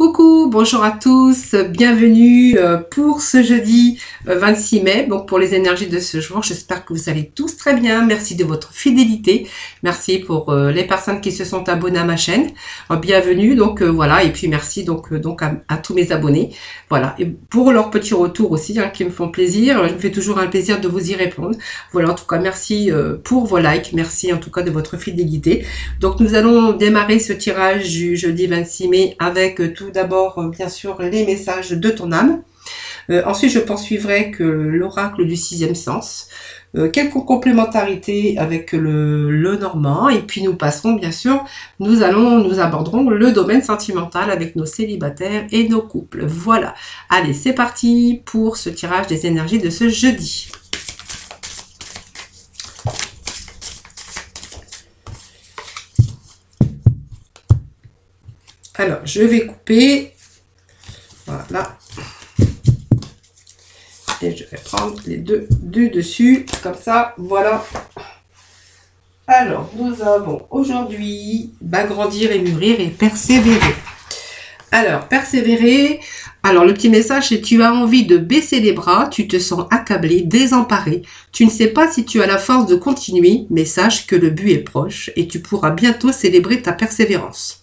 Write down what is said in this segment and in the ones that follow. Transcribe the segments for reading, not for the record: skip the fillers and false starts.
Coucou, bonjour à tous, bienvenue pour ce jeudi 26 mai, donc pour les énergies de ce jour. J'espère que vous allez tous très bien, merci de votre fidélité, merci pour les personnes qui se sont abonnées à ma chaîne, bienvenue, donc voilà, et puis merci donc à tous mes abonnés, voilà, et pour leurs petits retours aussi, qui me font plaisir, je me fais toujours un plaisir de vous y répondre, voilà, en tout cas merci pour vos likes, merci en tout cas de votre fidélité. Donc nous allons démarrer ce tirage du jeudi 26 mai avec tout d'abord bien sûr les messages de ton âme. Ensuite je poursuivrai que l'oracle du sixième sens, quelques complémentarités avec le normand, et puis nous passerons bien sûr, nous aborderons le domaine sentimental avec nos célibataires et nos couples. Voilà, allez c'est parti pour ce tirage des énergies de ce jeudi. Alors, je vais couper, voilà, et je vais prendre les deux du dessus, comme ça, voilà. Alors, nous avons aujourd'hui, grandir et mûrir et persévérer. Alors, persévérer, alors le petit message, c'est tu as envie de baisser les bras, tu te sens accablé, désemparé, tu ne sais pas si tu as la force de continuer, mais sache que le but est proche et tu pourras bientôt célébrer ta persévérance.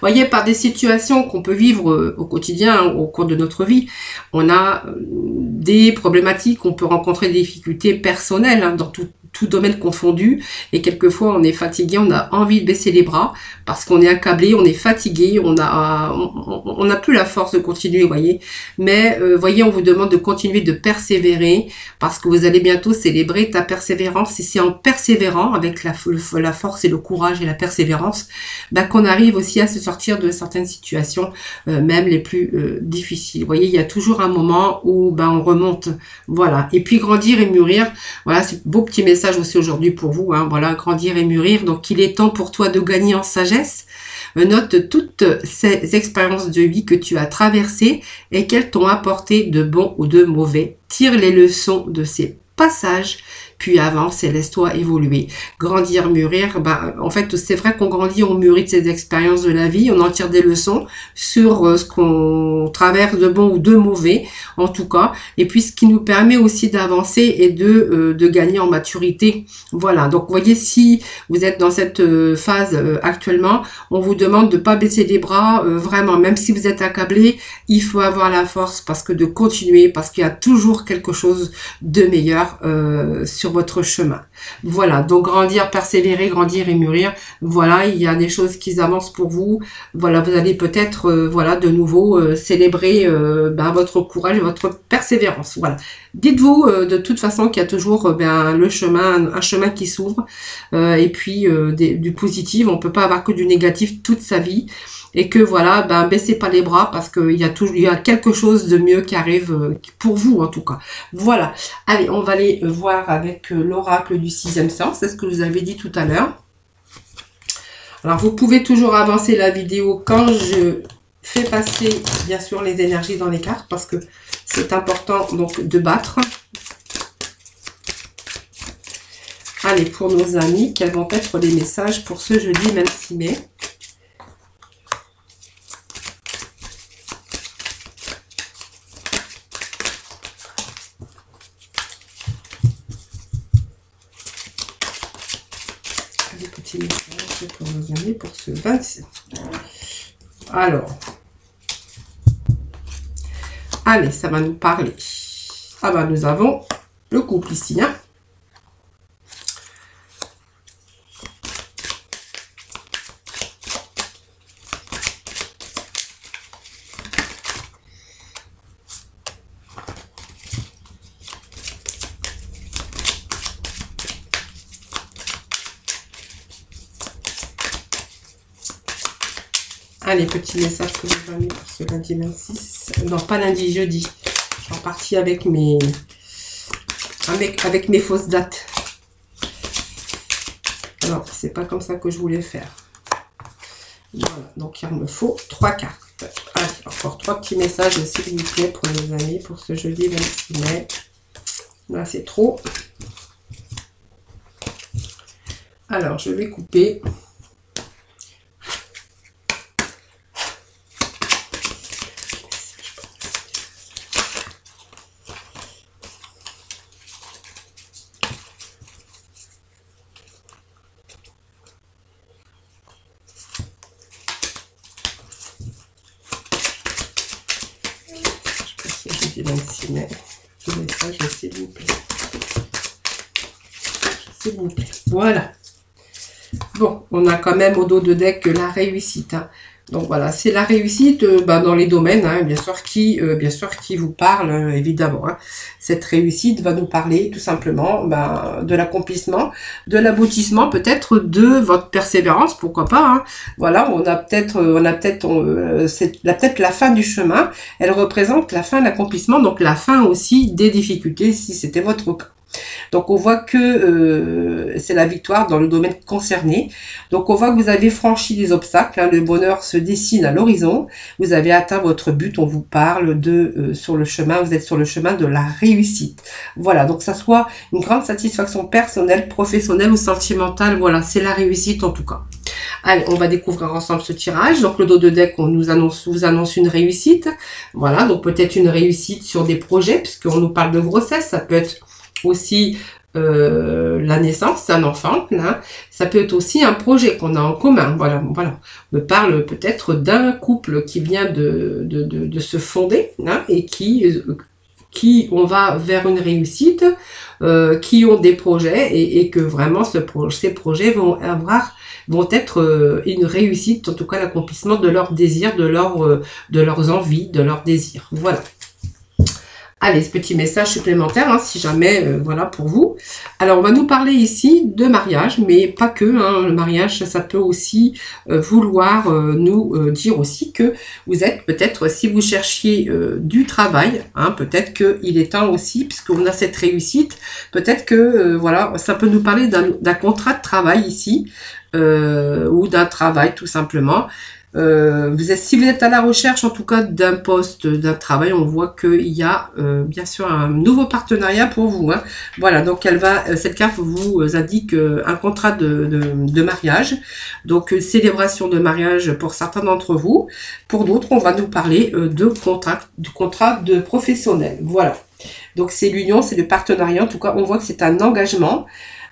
Voyez, par des situations qu'on peut vivre au quotidien, au cours de notre vie, on a des problématiques, on peut rencontrer des difficultés personnelles dans tout domaine confondu, et quelquefois on est fatigué, on a envie de baisser les bras parce qu'on est accablé, on est fatigué, on n'a plus la force de continuer, voyez. Mais voyez, on vous demande de continuer, de persévérer parce que vous allez bientôt célébrer ta persévérance, et c'est en persévérant avec la force et le courage et la persévérance qu'on arrive aussi à se sortir de certaines situations, même les plus difficiles. Vous voyez, il y a toujours un moment où on remonte, voilà. Et puis grandir et mûrir, voilà, c'est beau petit message aussi aujourd'hui pour vous, voilà, grandir et mûrir. Donc il est temps pour toi de gagner en sagesse. Note toutes ces expériences de vie que tu as traversées et qu'elles t'ont apporté de bon ou de mauvais. Tire les leçons de ces passages, puis avance et laisse-toi évoluer. Grandir, mûrir, en fait, c'est vrai qu'on grandit, on mûrit de ces expériences de la vie, on en tire des leçons sur ce qu'on traverse de bon ou de mauvais, en tout cas, et puis ce qui nous permet aussi d'avancer et de gagner en maturité. Voilà, donc vous voyez, si vous êtes dans cette phase actuellement, on vous demande de pas baisser les bras, vraiment, même si vous êtes accablé, il faut avoir la force parce que de continuer, parce qu'il y a toujours quelque chose de meilleur sur votre chemin. Voilà, donc grandir, persévérer, grandir et mûrir, voilà, il y a des choses qui avancent pour vous, voilà, vous allez peut-être, voilà, de nouveau célébrer votre courage et votre persévérance, voilà. Dites-vous de toute façon qu'il y a toujours le chemin, un chemin qui s'ouvre, et puis du positif, on peut pas avoir que du négatif toute sa vie, et que voilà, baissez pas les bras parce qu'il y a quelque chose de mieux qui arrive pour vous en tout cas. Voilà, allez, on va aller voir avec l'oracle du sixième sens, c'est ce que je vous avais dit tout à l'heure. Alors vous pouvez toujours avancer la vidéo quand je fais passer bien sûr les énergies dans les cartes parce que c'est important donc de battre. Allez, pour nos amis, quels vont être les messages pour ce jeudi 26 mai? Des petits messages pour nos amis pour ce 27. Alors, allez, ça va nous parler. Nous avons le couple ici, Allez, petit message que vous avez mis pour ce lundi 26. Non, pas lundi, jeudi. Je suis repartie avec mes fausses dates. Alors, c'est pas comme ça que je voulais faire. Voilà, donc il me faut 3 cartes. Allez, encore 3 petits messages, s'il vous plaît, pour nos amis, pour ce jeudi 26 mai. Là, c'est trop. Alors, je vais couper. Jeudi 26 mai. Quel message, s'il vous plaît. S'il vous plaît. Voilà. Bon, on a quand même au dos de deck la réussite. Hein. Donc voilà, c'est la réussite dans les domaines, hein, bien sûr, qui vous parle, évidemment. Hein. Cette réussite va nous parler tout simplement de l'accomplissement, de l'aboutissement, peut-être de votre persévérance, pourquoi pas. Hein. Voilà, on a peut-être la fin du chemin. Elle représente la fin de l'accomplissement, donc la fin aussi des difficultés, si c'était votre cas. Donc on voit que c'est la victoire dans le domaine concerné. Donc on voit que vous avez franchi les obstacles, hein, le bonheur se dessine à l'horizon, vous avez atteint votre but, on vous parle de sur le chemin, vous êtes sur le chemin de la réussite. Voilà, donc ça soit une grande satisfaction personnelle, professionnelle ou sentimentale, voilà, c'est la réussite en tout cas. Allez, on va découvrir ensemble ce tirage. Donc le dos de deck, vous annonce une réussite. Voilà, donc peut-être une réussite sur des projets, puisqu'on nous parle de grossesse, ça peut être aussi la naissance d'un enfant, là. Ça peut être aussi un projet qu'on a en commun, voilà. On me parle peut-être d'un couple qui vient de se fonder, hein, et qui on va vers une réussite, qui ont des projets et que vraiment ces projets vont être une réussite, en tout cas l'accomplissement de leurs désirs, de leurs envies, de leurs désirs, voilà. Allez, ce petit message supplémentaire, hein, si jamais, voilà, pour vous. Alors, on va nous parler ici de mariage, mais pas que. Hein, le mariage, ça peut aussi vouloir nous dire aussi que vous êtes peut-être, si vous cherchiez du travail, hein, peut-être qu'il est temps aussi, puisqu'on a cette réussite, peut-être que, voilà, ça peut nous parler d'un contrat de travail ici, ou d'un travail tout simplement. Si vous êtes à la recherche en tout cas d'un poste, d'un travail, on voit qu'il y a bien sûr un nouveau partenariat pour vous. Hein. Voilà, donc cette carte vous indique un contrat de mariage, donc célébration de mariage pour certains d'entre vous. Pour d'autres, on va nous parler du contrat de professionnel. Voilà, donc c'est l'union, c'est le partenariat. En tout cas, on voit que c'est un engagement.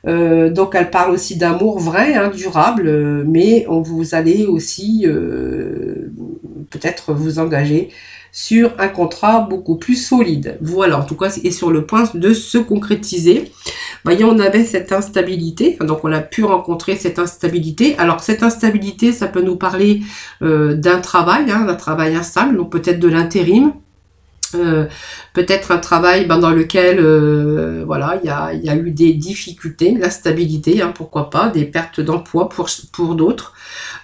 Donc elle parle aussi d'amour vrai, hein, durable, mais vous allez aussi peut-être vous engager sur un contrat beaucoup plus solide. Voilà, en tout cas, c'est sur le point de se concrétiser. Voyez, on avait cette instabilité, donc on a pu rencontrer cette instabilité. Alors cette instabilité, ça peut nous parler d'un travail, hein, d'un travail instable, donc peut-être de l'intérim. Peut-être un travail dans lequel voilà, il y a eu des difficultés, l'instabilité, hein, pourquoi pas, des pertes d'emploi pour d'autres.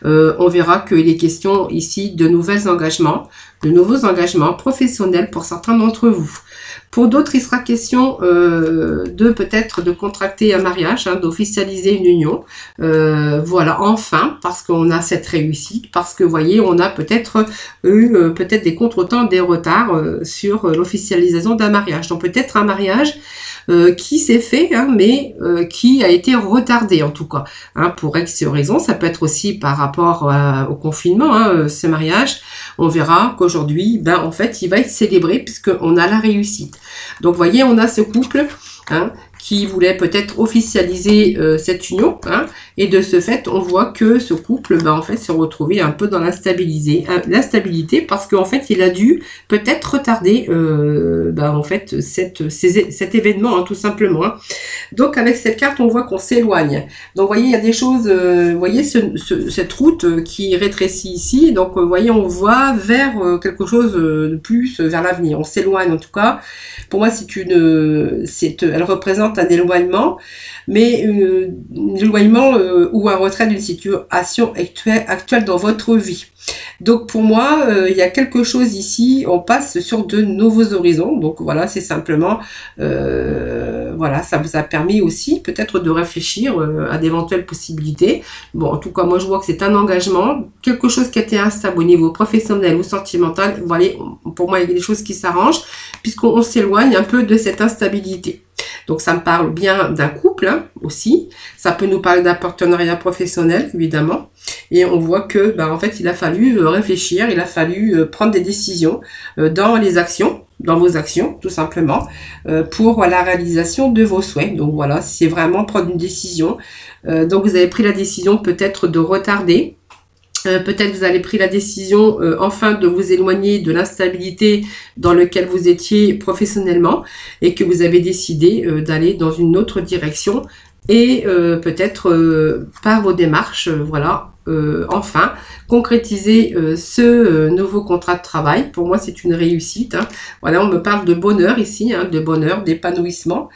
On verra qu'il est question ici de nouveaux engagements professionnels pour certains d'entre vous. Pour d'autres, il sera question peut-être de contracter un mariage, hein, d'officialiser une union. Voilà, enfin, parce qu'on a cette réussite, parce que, vous voyez, on a peut-être eu des contretemps, des retards sur l'officialisation d'un mariage. Donc peut-être un mariage qui s'est fait, hein, mais qui a été retardé en tout cas, hein, pour X raisons. Ça peut être aussi par rapport au confinement, hein, ce mariage. On verra qu'aujourd'hui, en fait, il va être célébré puisqu'on a la réussite. Donc, vous voyez, on a ce couple, hein, qui voulait peut-être officialiser cette union, hein, et de ce fait, on voit que ce couple, en fait, s'est retrouvé un peu dans l'instabilité, parce qu'en fait, il a dû peut-être retarder, en fait, cet événement, hein, tout simplement. Hein. Donc, avec cette carte, on voit qu'on s'éloigne. Donc, vous voyez, il y a des choses, vous voyez cette route qui rétrécit ici. Donc, vous voyez, on voit vers quelque chose de plus, vers l'avenir. On s'éloigne, en tout cas. Pour moi, elle représente un éloignement, mais un éloignement ou un retrait d'une situation actuelle dans votre vie. Donc pour moi, il y a quelque chose ici, on passe sur de nouveaux horizons. Donc voilà, c'est simplement, voilà, ça vous a permis aussi peut-être de réfléchir à d'éventuelles possibilités. Bon, en tout cas, moi je vois que c'est un engagement, quelque chose qui a été instable au niveau professionnel ou sentimental. Vous voyez, pour moi, il y a des choses qui s'arrangent puisqu'on s'éloigne un peu de cette instabilité. Donc ça me parle bien d'un couple, hein, aussi. Ça peut nous parler d'un partenariat professionnel, évidemment. Et on voit que, en fait, il a fallu réfléchir, il a fallu prendre des décisions dans vos actions, tout simplement, pour la réalisation de vos souhaits. Donc voilà, c'est vraiment prendre une décision. Donc vous avez pris la décision peut-être de retarder Peut-être vous avez pris la décision enfin de vous éloigner de l'instabilité dans laquelle vous étiez professionnellement et que vous avez décidé d'aller dans une autre direction et peut-être par vos démarches, voilà, enfin concrétiser ce nouveau contrat de travail. Pour moi, c'est une réussite, hein. Voilà, on me parle de bonheur ici, hein, de bonheur, d'épanouissement.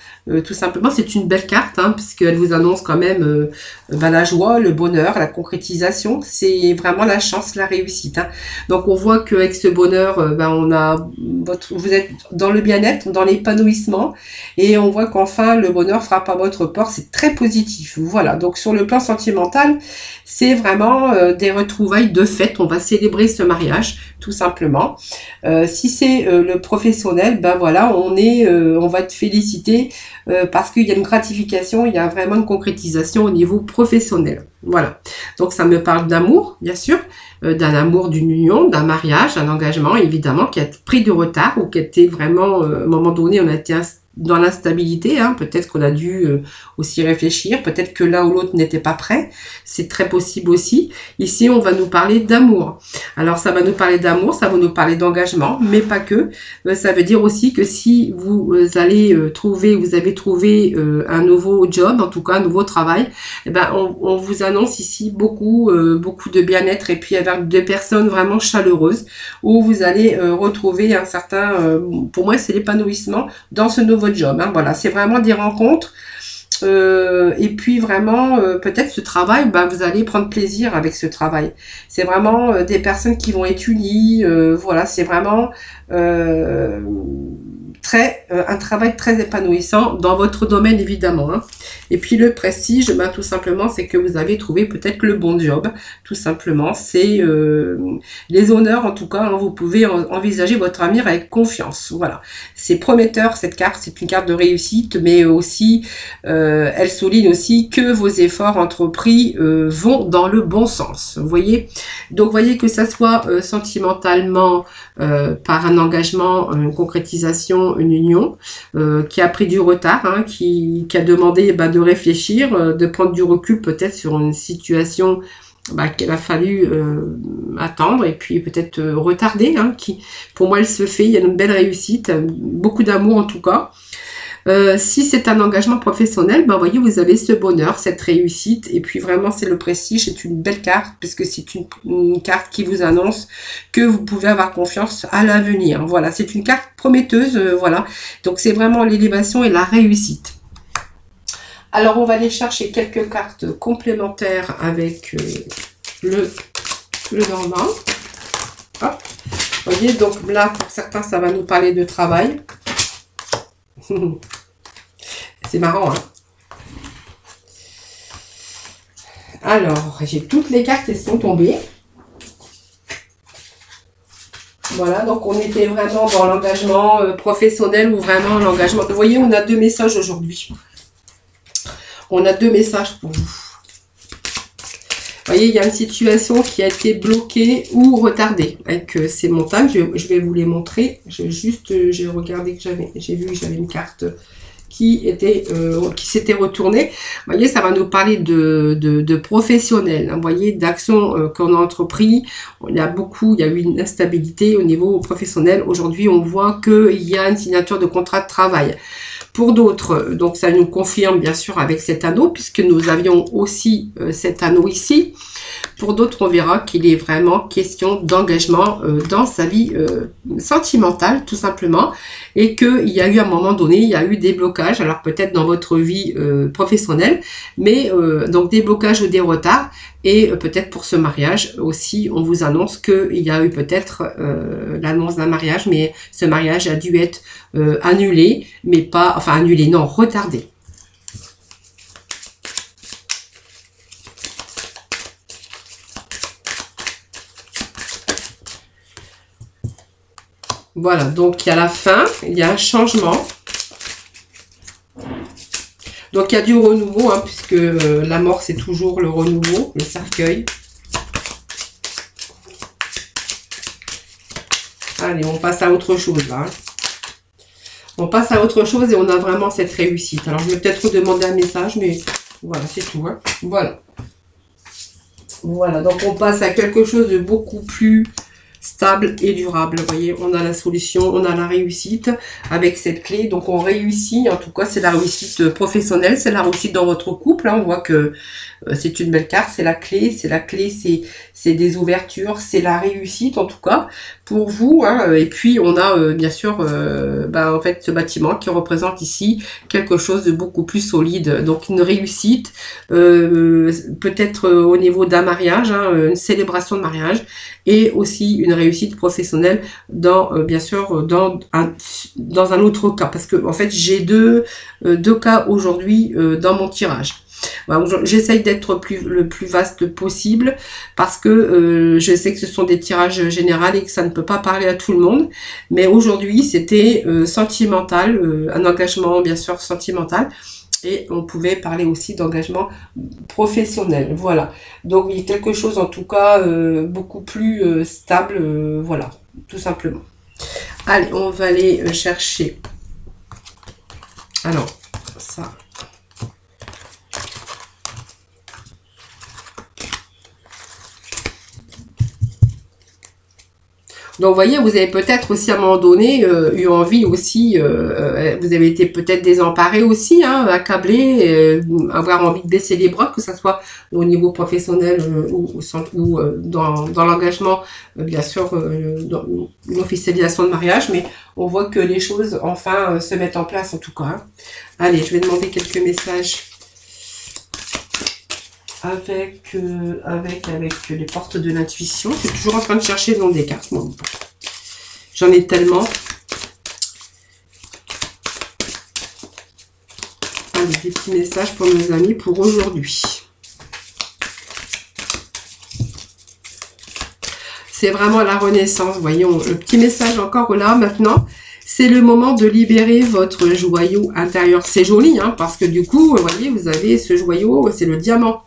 Tout simplement, c'est une belle carte, hein, puisqu'elle vous annonce quand même la joie, le bonheur, la concrétisation. C'est vraiment la chance, la réussite, hein. Donc, on voit qu'avec ce bonheur, on a vous êtes dans le bien-être, dans l'épanouissement, et on voit qu'enfin, le bonheur frappe à votre porte. C'est très positif. Voilà. Donc, sur le plan sentimental, c'est vraiment des retrouvailles de fête. On va célébrer ce mariage, tout simplement. Si c'est le professionnel, voilà, on va être félicité parce qu'il y a une gratification, il y a vraiment une concrétisation au niveau professionnel. Voilà. Donc ça me parle d'amour, bien sûr, d'un amour, d'une union, d'un mariage, d'un engagement, évidemment, qui a pris du retard ou qui a été vraiment, à un moment donné, on a été dans l'instabilité, hein. Peut-être qu'on a dû aussi réfléchir, peut-être que l'un ou l'autre n'était pas prêt, c'est très possible aussi. Ici, on va nous parler d'amour. Alors, ça va nous parler d'amour, ça va nous parler d'engagement, mais pas que. Ça veut dire aussi que si vous allez vous avez trouvé un nouveau job, en tout cas un nouveau travail, on vous annonce ici beaucoup de bien-être et puis avec des personnes vraiment chaleureuses où vous allez retrouver un certain, pour moi, c'est l'épanouissement dans ce nouveau job, hein. Voilà, c'est vraiment des rencontres et puis vraiment peut-être ce travail, vous allez prendre plaisir avec ce travail. C'est vraiment des personnes qui vont être unies, voilà, c'est vraiment un travail très épanouissant dans votre domaine, évidemment, hein. Et puis le prestige, tout simplement, c'est que vous avez trouvé peut-être le bon job, tout simplement. C'est les honneurs, en tout cas, hein, vous pouvez envisager votre avenir avec confiance. Voilà, c'est prometteur cette carte, c'est une carte de réussite, mais aussi, elle souligne aussi que vos efforts entrepris vont dans le bon sens. Vous voyez, donc voyez que ça soit sentimentalement, par un engagement, une concrétisation, une union qui a pris du retard, hein, qui a demandé de réfléchir, de prendre du recul peut-être sur une situation qu'il a fallu attendre et puis peut-être retarder, hein, qui pour moi elle se fait, il y a une belle réussite, beaucoup d'amour en tout cas. Si c'est un engagement professionnel, voyez, vous avez ce bonheur, cette réussite, et puis vraiment c'est le prestige, c'est une belle carte, puisque c'est une carte qui vous annonce que vous pouvez avoir confiance à l'avenir. Voilà, c'est une carte prometteuse, voilà, donc c'est vraiment l'élévation et la réussite. Alors on va aller chercher quelques cartes complémentaires avec le normand. Hop. Vous voyez, donc là pour certains ça va nous parler de travail. C'est marrant, hein. Alors, j'ai toutes les cartes qui sont tombées. Voilà, donc on était vraiment dans l'engagement professionnel ou vraiment l'engagement. Vous voyez, on a deux messages aujourd'hui. On a deux messages pour vous. Vous voyez, il y a une situation qui a été bloquée ou retardée avec ces montagnes. Je vais vous les montrer. J'ai regardé que j'ai vu que j'avais une carte qui s'était retournée. Vous voyez, ça va nous parler de professionnels. Vous voyez, d'actions qu'on a entrepris. Il y a eu une instabilité au niveau professionnel. Aujourd'hui, on voit qu'il y a une signature de contrat de travail. Pour d'autres, donc ça nous confirme bien sûr avec cet anneau, puisque nous avions aussi cet anneau ici. Pour d'autres, on verra qu'il est vraiment question d'engagement dans sa vie sentimentale, tout simplement, et qu'il y a eu à un moment donné, il y a eu des blocages, alors peut-être dans votre vie professionnelle, mais donc des blocages ou des retards, et peut-être pour ce mariage aussi, on vous annonce qu'il y a eu peut-être l'annonce d'un mariage, mais ce mariage a dû être annulé, mais pas, enfin annulé, non, retardé. Voilà, donc il y a la fin, il y a un changement. Donc il y a du renouveau, hein, puisque la mort c'est toujours le renouveau, le cercueil. Allez, on passe à autre chose là. On passe à autre chose et on a vraiment cette réussite. Alors je vais peut-être vous demander un message, mais voilà, c'est tout, hein. Voilà. Voilà, donc on passe à quelque chose de beaucoup plus stable et durable. Vous voyez, on a la solution, on a la réussite avec cette clé. Donc on réussit, en tout cas c'est la réussite professionnelle, c'est la réussite dans votre couple. Hein. On voit que c'est une belle carte, c'est la clé, c'est des ouvertures, c'est la réussite en tout cas pour vous. Hein. Et puis on a bien sûr en fait ce bâtiment qui représente ici quelque chose de beaucoup plus solide. Donc une réussite, peut-être au niveau d'un mariage, hein, une célébration de mariage, et aussi une réussite professionnelle dans bien sûr dans un autre cas, parce que en fait j'ai deux cas aujourd'hui dans mon tirage. Voilà, j'essaye d'être le plus vaste possible parce que je sais que ce sont des tirages généraux et que ça ne peut pas parler à tout le monde, mais aujourd'hui c'était sentimental, un engagement bien sûr sentimental. Et on pouvait parler aussi d'engagement professionnel. Voilà. Donc, il y a quelque chose, en tout cas, beaucoup plus stable. Voilà, tout simplement. Allez, on va aller chercher. Alors, ça. Donc, vous voyez, vous avez peut-être aussi à un moment donné eu envie aussi, vous avez été peut-être désemparé aussi, hein, accablé, avoir envie de baisser les bras, que ce soit au niveau professionnel ou dans l'engagement, bien sûr, dans l'officialisation de mariage, mais on voit que les choses, enfin, se mettent en place en tout cas. Hein. Allez, je vais demander quelques messages avec les portes de l'intuition. Je suis toujours en train de chercher le nom des cartes. Moi. J'en ai tellement. Allez, des petits messages pour nos amis pour aujourd'hui. C'est vraiment la renaissance. Voyons, le petit message encore là maintenant. C'est le moment de libérer votre joyau intérieur. C'est joli, hein, parce que du coup, vous voyez, vous avez ce joyau, c'est le diamant.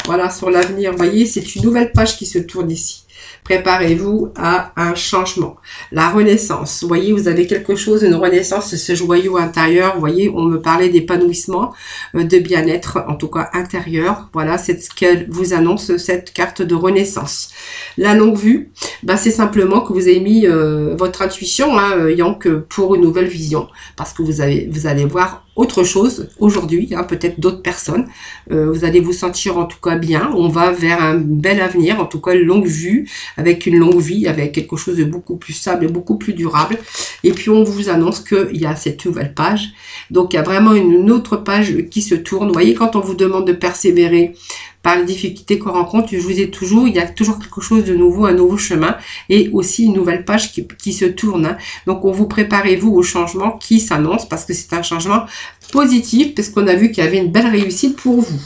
Voilà, sur l'avenir. Vous voyez, c'est une nouvelle page qui se tourne ici. Préparez-vous à un changement. La renaissance. Vous voyez, vous avez quelque chose, une renaissance de ce joyau intérieur. Vous voyez, on me parlait d'épanouissement, de bien-être, en tout cas intérieur. Voilà, c'est ce qu'elle vous annonce, cette carte de renaissance. La longue vue, c'est simplement que vous avez mis votre intuition, hein, Yank, pour une nouvelle vision. Parce que vous allez voir autre chose aujourd'hui, hein, peut-être d'autres personnes. Vous allez vous sentir en tout cas bien. On va vers un bel avenir, en tout cas une longue vue, avec une longue vie, avec quelque chose de beaucoup plus stable et beaucoup plus durable. Et puis on vous annonce qu'il y a cette nouvelle page. Donc il y a vraiment une autre page qui se tourne. Vous voyez, quand on vous demande de persévérer par les difficultés qu'on rencontre, je vous ai toujours, il y a toujours quelque chose de nouveau, un nouveau chemin et aussi une nouvelle page qui se tourne. Hein. Donc on vous préparez-vous au changement qui s'annonce parce que c'est un changement positif parce qu'on a vu qu'il y avait une belle réussite pour vous.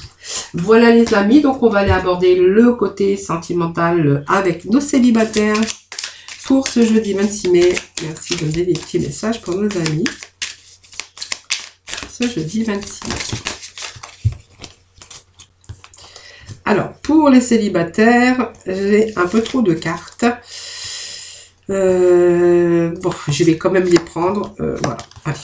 Voilà les amis, donc on va aller aborder le côté sentimental avec nos célibataires pour ce jeudi 26 mai. Merci de me donner des petits messages pour nos amis. Ce jeudi 26 mai. Alors, pour les célibataires, j'ai un peu trop de cartes. Bon, je vais quand même les prendre. Voilà, allez.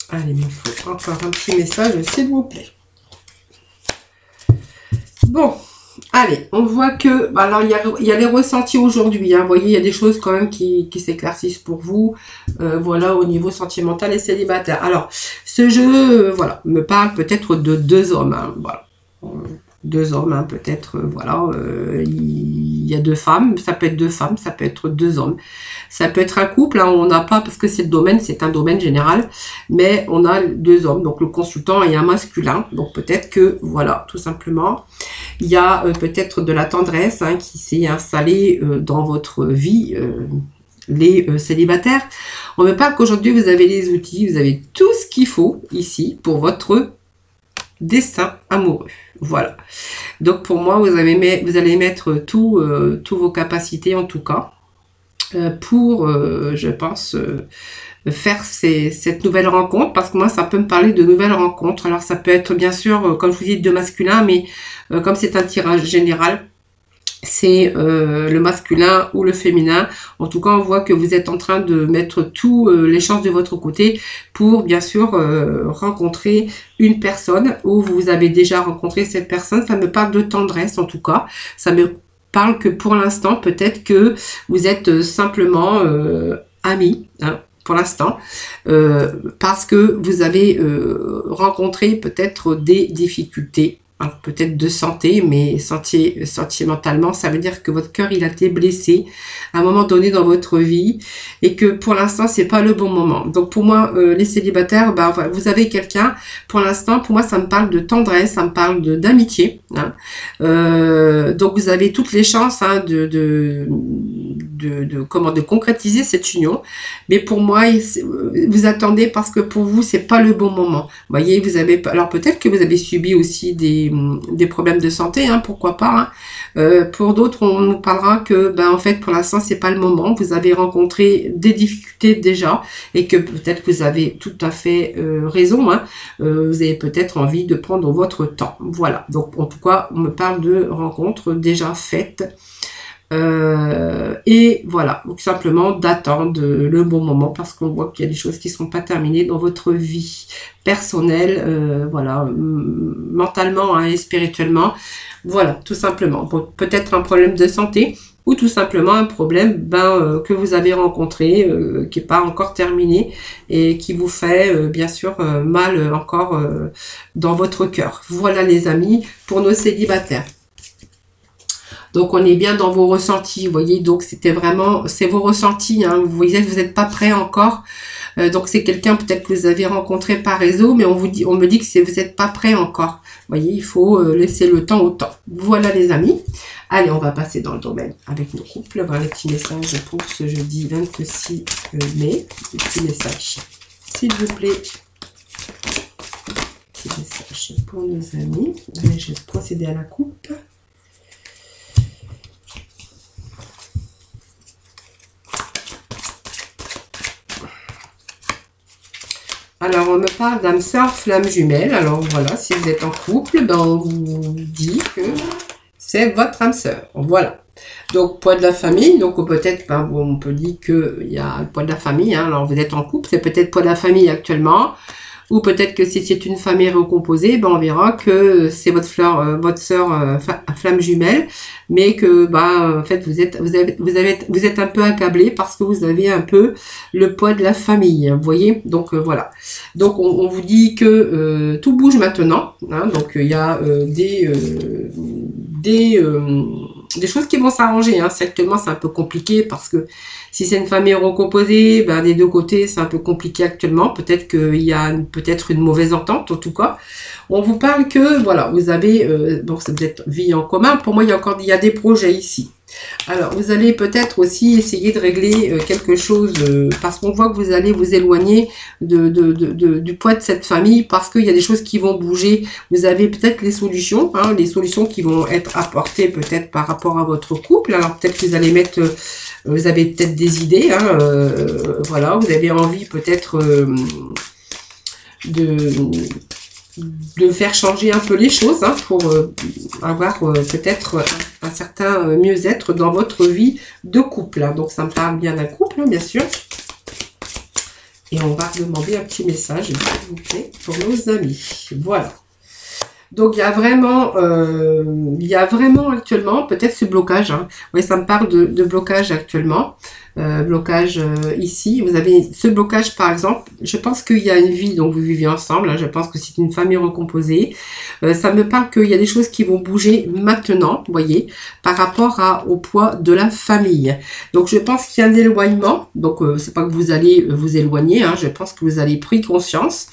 Allez, il me faut encore un petit message, s'il vous plaît. Bon, allez, on voit que... Alors, il y a les ressentis aujourd'hui. Hein, vous voyez, il y a des choses quand même qui s'éclaircissent pour vous. Voilà, au niveau sentimental et célibataire. Alors, ce jeu, voilà, me parle peut-être de deux hommes. Hein, voilà. Deux hommes, hein, peut-être, voilà, il y a deux femmes, ça peut être deux femmes, ça peut être deux hommes, ça peut être un couple, hein, on n'a pas, parce que c'est le domaine, c'est un domaine général, mais on a deux hommes, donc le consultant et un masculin, donc peut-être que, voilà, tout simplement, il y a peut-être de la tendresse hein, qui s'est installée dans votre vie, les célibataires. On me parle qu'aujourd'hui, vous avez les outils, vous avez tout ce qu'il faut ici pour votre destin amoureux. Voilà. Donc pour moi, vous allez mettre tous vos capacités en tout cas. pour, je pense, faire cette nouvelle rencontre, parce que moi ça peut me parler de nouvelles rencontres. Alors ça peut être bien sûr, comme je vous dis, de masculin, mais comme c'est un tirage général, c'est le masculin ou le féminin. En tout cas, on voit que vous êtes en train de mettre tous les chances de votre côté pour bien sûr rencontrer une personne, ou vous avez déjà rencontré cette personne. Ça me parle de tendresse en tout cas. Ça me parle que pour l'instant, peut-être que vous êtes simplement amis, hein, pour l'instant, parce que vous avez rencontré peut-être des difficultés. Alors peut-être de santé, mais sentimentalement, ça veut dire que votre cœur il a été blessé à un moment donné dans votre vie et que pour l'instant c'est pas le bon moment. Donc pour moi, les célibataires, bah, vous avez quelqu'un. Pour l'instant, pour moi, ça me parle de tendresse, ça me parle d'amitié. Hein. Donc vous avez toutes les chances hein, de concrétiser cette union. Mais pour moi, vous attendez parce que pour vous c'est pas le bon moment. Vous voyez, vous avez alors peut-être que vous avez subi aussi des problèmes de santé, hein, pourquoi pas. Hein. Pour d'autres, on nous parlera que, ben, en fait, pour l'instant, c'est pas le moment. Vous avez rencontré des difficultés déjà et que peut-être vous avez tout à fait raison. Hein. Vous avez peut-être envie de prendre votre temps. Voilà. Donc, en tout cas, on me parle de rencontres déjà faites. Et voilà, donc simplement d'attendre le bon moment parce qu'on voit qu'il y a des choses qui ne sont pas terminées dans votre vie personnelle, voilà, mentalement hein, et spirituellement, voilà, tout simplement. Peut-être un problème de santé ou tout simplement un problème que vous avez rencontré, qui n'est pas encore terminé et qui vous fait bien sûr mal encore dans votre cœur. Voilà les amis, pour nos célibataires. Donc, on est bien dans vos ressentis, vous voyez. Donc, c'est vos ressentis. Hein. Vous voyez, vous n'êtes pas prêt encore. Donc, c'est quelqu'un peut-être que vous avez rencontré par réseau, mais on me dit que vous n'êtes pas prêt encore. Vous voyez, il faut laisser le temps au temps. Voilà, les amis. Allez, on va passer dans le domaine avec nos couples. Voir les petits messages pour ce jeudi 26 mai. Les petits messages, s'il vous plaît. Petits messages pour nos amis. Allez, je vais procéder à la coupe. Alors, on me parle d'âme sœur, flamme jumelle. Alors, voilà, si vous êtes en couple, ben, on vous dit que c'est votre âme sœur. Voilà. Donc, poids de la famille. Donc, peut-être, ben, on peut dire qu'il y a le poids de la famille. Hein. Alors, vous êtes en couple, c'est peut-être poids de la famille actuellement. Ou peut-être que si c'est une famille recomposée, ben on verra que c'est votre sœur flamme jumelle, mais que en fait vous êtes un peu accablé parce que vous avez un peu le poids de la famille, vous voyez. Donc voilà. Donc on vous dit que tout bouge maintenant. Hein, donc il y a des choses qui vont s'arranger. Hein. Actuellement, c'est un peu compliqué parce que si c'est une famille recomposée, ben, des deux côtés, c'est un peu compliqué actuellement. Peut-être qu'il y a peut-être une mauvaise entente, en tout cas. On vous parle que, voilà, vous avez, bon, c'est peut-être vie en commun. Pour moi, il y a des projets ici. Alors, vous allez peut-être aussi essayer de régler quelque chose parce qu'on voit que vous allez vous éloigner du poids de cette famille parce qu'il y a des choses qui vont bouger. Vous avez peut-être les solutions, hein, les solutions qui vont être apportées peut-être par rapport à votre couple. Alors, peut-être que vous allez mettre, vous avez peut-être des idées, hein, voilà, vous avez envie peut-être de faire changer un peu les choses hein, pour avoir peut-être un certain mieux-être dans votre vie de couple. Hein. Donc, ça me parle bien d'un couple, hein, bien sûr. Et on va demander un petit message, s'il vous plaît, pour nos amis. Voilà. Donc, il y a vraiment actuellement peut-être ce blocage. Hein. Oui, ça me parle de blocage actuellement. Blocage ici. Vous avez ce blocage, par exemple. Je pense qu'il y a une vie, donc vous vivez ensemble. Hein, je pense que c'est une famille recomposée. Ça me parle qu'il y a des choses qui vont bouger maintenant, vous voyez, par rapport au poids de la famille. Donc, je pense qu'il y a un éloignement. Donc, c'est pas que vous allez vous éloigner. Hein, je pense que vous allez prendre conscience.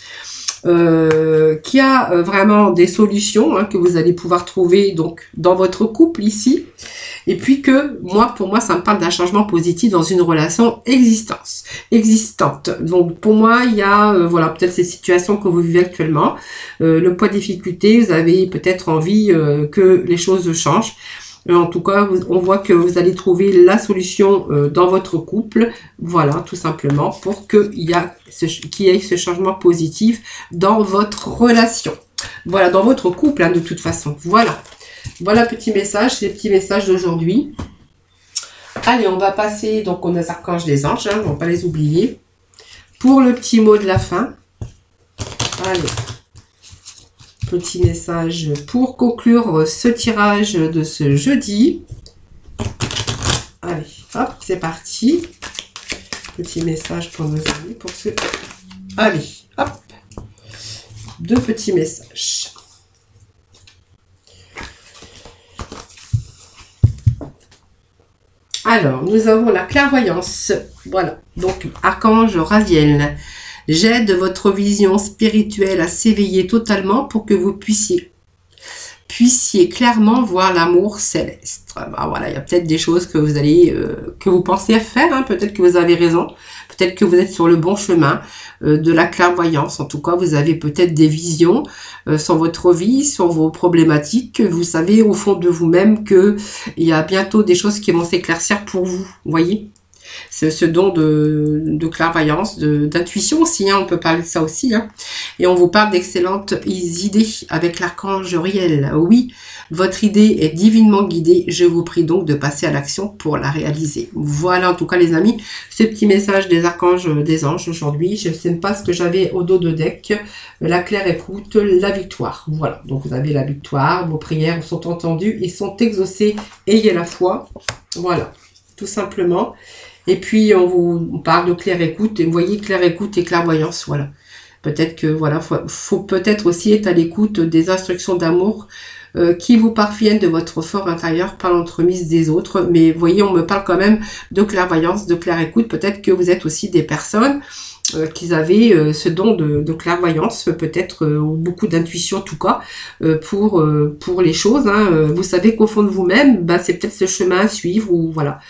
Qu'il y a vraiment des solutions hein, que vous allez pouvoir trouver donc dans votre couple ici, et puis que pour moi ça me parle d'un changement positif dans une relation existante. Donc pour moi il y a voilà peut-être ces situations que vous vivez actuellement, le poids de difficulté, vous avez peut-être envie que les choses changent. En tout cas, on voit que vous allez trouver la solution dans votre couple. Voilà, tout simplement, pour qu'il y ait ce changement positif dans votre relation. Voilà, dans votre couple, hein, de toute façon. Voilà. Voilà, petit message, c'est les petits messages d'aujourd'hui. Allez, on va passer donc aux archanges des anges, hein, on ne va pas les oublier. Pour le petit mot de la fin. Allez. Petit message pour conclure ce tirage de ce jeudi. Allez, hop, c'est parti. Petit message pour nos amis, pour ceux... Allez, hop. 2 petits messages. Alors, nous avons la clairvoyance. Voilà, donc archange Raziel. J'aide votre vision spirituelle à s'éveiller totalement pour que vous puissiez clairement voir l'amour céleste. Ben voilà, il y a peut-être des choses que vous allez, que vous pensez faire, hein. Peut-être que vous avez raison, peut-être que vous êtes sur le bon chemin de la clairvoyance. En tout cas, vous avez peut-être des visions sur votre vie, sur vos problématiques. Vous savez au fond de vous-même que il y a bientôt des choses qui vont s'éclaircir pour vous. Vous voyez? C'est ce don de clairvoyance, d'intuition aussi, hein, on peut parler de ça aussi. Hein. Et on vous parle d'excellentes idées avec l'archange Uriel. Oui, votre idée est divinement guidée. Je vous prie donc de passer à l'action pour la réaliser. Voilà en tout cas les amis, ce petit message des archanges des anges aujourd'hui. Je ne sais pas ce que j'avais au dos de deck. La claire écoute, la victoire. Voilà, donc vous avez la victoire, vos prières sont entendues et sont exaucées. Ayez la foi. Voilà, tout simplement. Et puis, on parle de claire écoute. Et vous voyez, claire écoute et clairvoyance, voilà. Peut-être que, voilà, faut peut-être aussi être à l'écoute des instructions d'amour qui vous parviennent de votre fort intérieur par l'entremise des autres. Mais vous voyez, on me parle quand même de clairvoyance, de claire écoute. Peut-être que vous êtes aussi des personnes qui avaient ce don de clairvoyance, peut-être beaucoup d'intuition en tout cas, pour les choses. Hein. Vous savez qu'au fond de vous-même, bah, c'est peut-être ce chemin à suivre, ou voilà.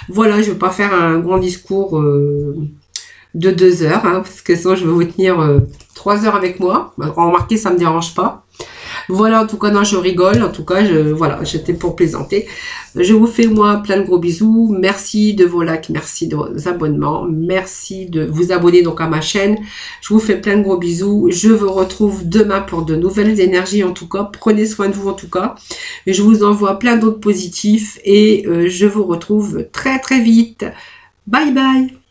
Voilà, je ne vais pas faire un grand discours de 2 heures, hein, parce que sinon je vais vous tenir 3 heures avec moi. Remarquez, ça ne me dérange pas. Voilà, en tout cas, non, je rigole. En tout cas, voilà, j'étais pour plaisanter. Je vous fais, moi, plein de gros bisous. Merci de vos likes, merci de vos abonnements. Merci de vous abonner donc à ma chaîne. Je vous fais plein de gros bisous. Je vous retrouve demain pour de nouvelles énergies. En tout cas, prenez soin de vous en tout cas. Je vous envoie plein d'autres positifs et je vous retrouve très très vite. Bye bye.